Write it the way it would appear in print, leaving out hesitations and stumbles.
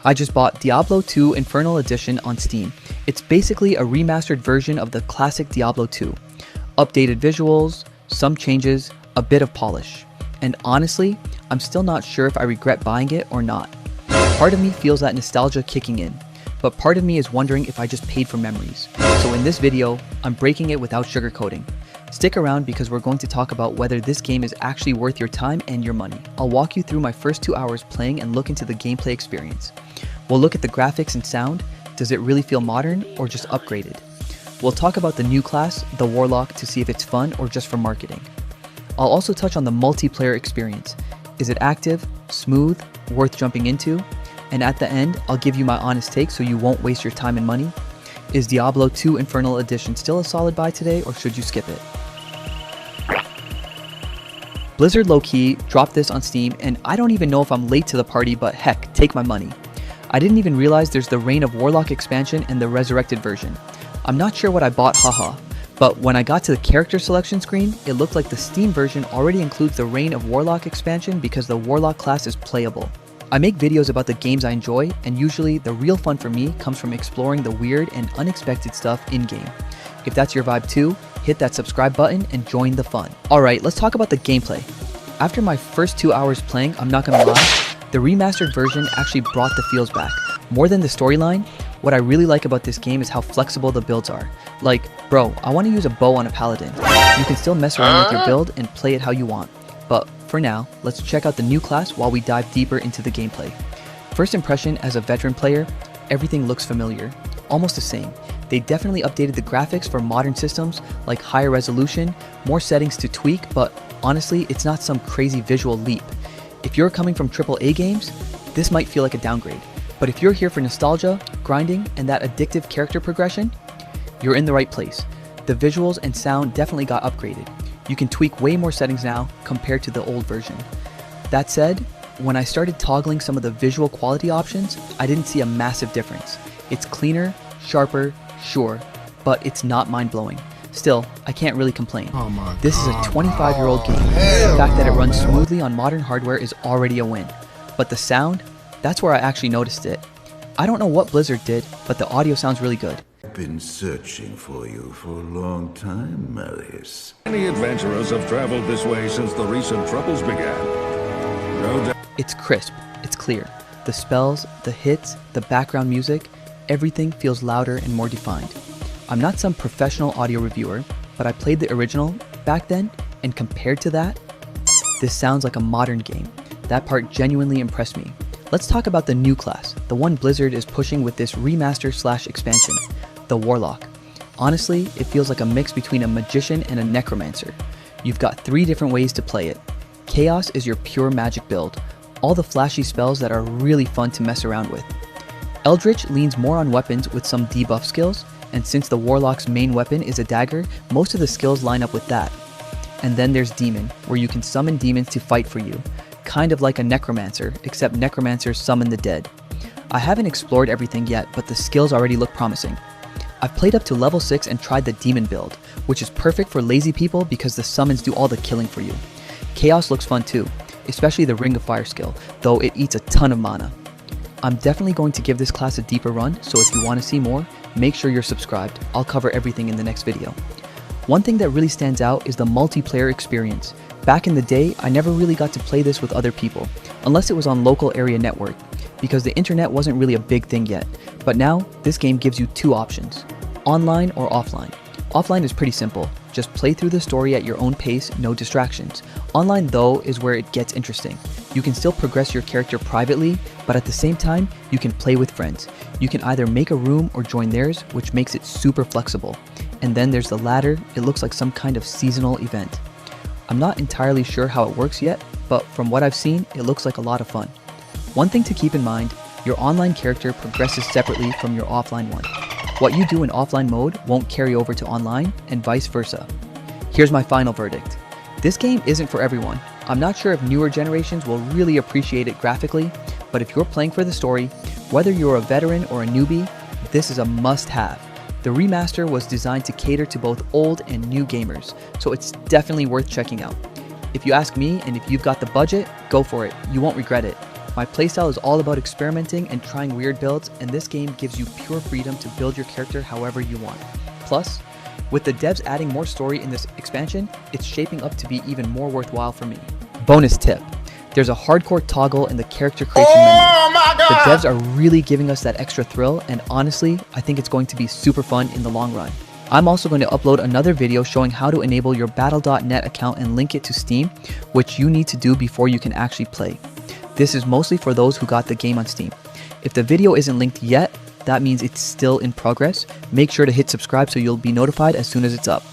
I just bought Diablo 2 Infernal Edition on Steam. It's basically a remastered version of the classic Diablo 2. Updated visuals, some changes, a bit of polish. And honestly, I'm still not sure if I regret buying it or not. Part of me feels that nostalgia kicking in, but part of me is wondering if I just paid for memories. So in this video, I'm breaking it without sugarcoating. Stick around because we're going to talk about whether this game is actually worth your time and your money. I'll walk you through my first 2 hours playing and look into the gameplay experience. We'll look at the graphics and sound. Does it really feel modern or just upgraded? We'll talk about the new class, the Warlock, to see if it's fun or just for marketing. I'll also touch on the multiplayer experience. Is it active, smooth, worth jumping into? And at the end, I'll give you my honest take so you won't waste your time and money. Is Diablo 2 Infernal Edition still a solid buy today, or should you skip it? Blizzard low-key dropped this on Steam, and I don't even know if I'm late to the party, but heck, take my money. I didn't even realize there's the Reign of Warlock expansion and the Resurrected version. I'm not sure what I bought, haha, but when I got to the character selection screen, it looked like the Steam version already includes the Reign of Warlock expansion because the Warlock class is playable. I make videos about the games I enjoy, and usually the real fun for me comes from exploring the weird and unexpected stuff in-game. If that's your vibe too, hit that subscribe button and join the fun. Alright, let's talk about the gameplay. After my first 2 hours playing, I'm not gonna lie, the remastered version actually brought the feels back. More than the storyline, what I really like about this game is how flexible the builds are. Like, bro, I want to use a bow on a paladin. You can still mess around with your build and play it how you want. But for now, let's check out the new class while we dive deeper into the gameplay. First impression as a veteran player, everything looks familiar, almost the same. They definitely updated the graphics for modern systems, like higher resolution, more settings to tweak, but honestly, it's not some crazy visual leap. If you're coming from AAA games, this might feel like a downgrade. But if you're here for nostalgia, grinding, and that addictive character progression, you're in the right place. The visuals and sound definitely got upgraded. You can tweak way more settings now compared to the old version. That said, when I started toggling some of the visual quality options, I didn't see a massive difference. It's cleaner, sharper, sure, but it's not mind-blowing. Still, I can't really complain. This is a 25-year-old game. The fact that it runs smoothly on modern hardware is already a win. But the sound, that's where I actually noticed it. I don't know what Blizzard did, but the audio sounds really good. I've been searching for you for a long time, Malice. Many adventurers have traveled this way since the recent troubles began. No doubt. It's crisp, it's clear. The spells, the hits, the background music, everything feels louder and more defined. I'm not some professional audio reviewer, but I played the original back then, and compared to that, this sounds like a modern game. That part genuinely impressed me. Let's talk about the new class, the one Blizzard is pushing with this remaster/expansion, the Warlock. Honestly, it feels like a mix between a magician and a necromancer. You've got 3 different ways to play it. Chaos is your pure magic build, all the flashy spells that are really fun to mess around with. Eldritch leans more on weapons with some debuff skills, and since the Warlock's main weapon is a dagger, most of the skills line up with that. And then there's Demon, where you can summon demons to fight for you. Kind of like a necromancer, except necromancers summon the dead. I haven't explored everything yet, but the skills already look promising. I've played up to level 6 and tried the demon build, which is perfect for lazy people because the summons do all the killing for you. Chaos looks fun too, especially the Ring of Fire skill, though it eats a ton of mana. I'm definitely going to give this class a deeper run, so if you want to see more, make sure you're subscribed. I'll cover everything in the next video. One thing that really stands out is the multiplayer experience. Back in the day, I never really got to play this with other people, unless it was on local area network, because the internet wasn't really a big thing yet. But now, this game gives you 2 options, online or offline. Offline is pretty simple, just play through the story at your own pace, no distractions. Online though is where it gets interesting. You can still progress your character privately, but at the same time, you can play with friends. You can either make a room or join theirs, which makes it super flexible. And then there's the ladder, it looks like some kind of seasonal event. I'm not entirely sure how it works yet, but from what I've seen, it looks like a lot of fun. One thing to keep in mind, your online character progresses separately from your offline one. What you do in offline mode won't carry over to online, and vice versa. Here's my final verdict. This game isn't for everyone. I'm not sure if newer generations will really appreciate it graphically, but if you're playing for the story, whether you're a veteran or a newbie, this is a must-have. The remaster was designed to cater to both old and new gamers, so it's definitely worth checking out. If you ask me, and if you've got the budget, go for it. You won't regret it. My playstyle is all about experimenting and trying weird builds, and this game gives you pure freedom to build your character however you want. Plus, with the devs adding more story in this expansion, it's shaping up to be even more worthwhile for me. Bonus tip. There's a hardcore toggle in the character creation menu. My God! The devs are really giving us that extra thrill, and honestly, I think it's going to be super fun in the long run. I'm also going to upload another video showing how to enable your battle.net account and link it to Steam, which you need to do before you can actually play. This is mostly for those who got the game on Steam. If the video isn't linked yet, that means it's still in progress. Make sure to hit subscribe so you'll be notified as soon as it's up.